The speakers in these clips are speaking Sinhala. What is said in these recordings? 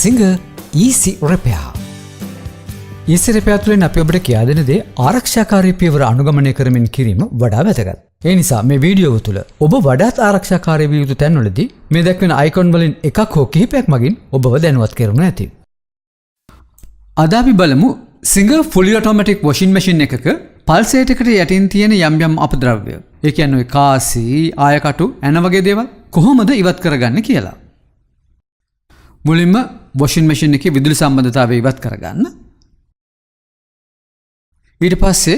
Singer Easy Repair. Easy Repair තුළින් අපි ඔබට කියා දෙන දේ ආරක්ෂාකාරී පියවර අනුගමනය කරමින් කිරීම වඩා වැදගත්. ඒ නිසා මේ වීඩියෝව තුළ ඔබ වඩාත් ආරක්ෂාකාරී විය යුතු තැන්වලදී මේ දැක්වෙන අයිකොන් වලින් එකක් හෝ කිහිපයක් මගින් ඔබව දැනුවත් කරනු ඇති. අද අපි බලමු Singer fully automatic washing machine එකක පල්සේට් එකට යටින් තියෙන යම් යම් අපද්‍රව්‍ය. ඒ කියන්නේ ඔය කාසි, ආයකටු, ඇන වගේ දේවල් කොහොමද ඉවත් කරගන්නේ කියලා. මුලින්ම washing machine එකේ විදුලි සම්බන්ධතාවය ඉවත් කරගන්න. ඊට පස්සේ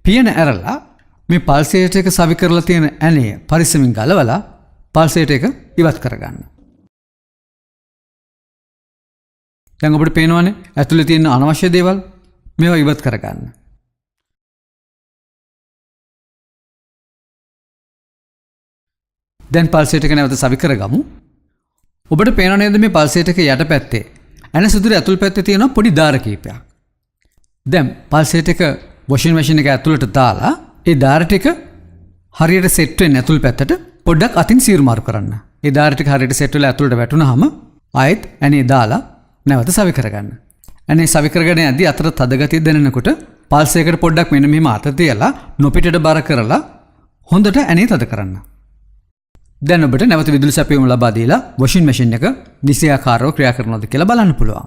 පියන ඇරලා මේ පල්සේට් එක සවි කරලා තියෙන ඇණය පරිස්සමින් ගලවලා පල්සේට් එක ඉවත් කරගන්න. දැන් ඔබට පේනවනේ ඇතුලේ තියෙන අනවශ්‍ය දේවල් මේවා ඉවත් කරගන්න. දැන් පල්සේට් එක නැවත සවි කරගමු. ඔබට පේනව නේද මේ පල්සේට් එක යටපැත්තේ ඇන සිදුරේ ඇතුල් පැත්තේ තියෙන පොඩි දාර කීපයක්. දැන් පල්සේට් එක වොෂින් මැෂින් එක ඇතුළට දාලා ඒ දාර ටික හරියට සෙට් වෙන්න ඇතුල් පැත්තට පොඩ්ඩක් අතින් සීරු මාරු කරන්න. ඒ දාර ටික හරියට සෙට් වෙලා ඇතුළට වැටුනහම ආයෙත් ඇනේ දාලා නැවත සවි කරගන්න. ඇනේ සවි කරගෙන යද්දී අතර තද ගතිය දැනෙනකොට පල්ස් එකට පොඩ්ඩක් මෙන්න මෙහෙම අත තියලා නොපිටට බර කරලා හොඳට ඇනේ තද කරන්න. දැන් ඔබට නැවත විදුලි සැපයීම ලබා දීලා වොෂින් මැෂින් එක නිසියාකාරව ක්‍රියා කරනවද කියලා බලන්න පුළුවන්.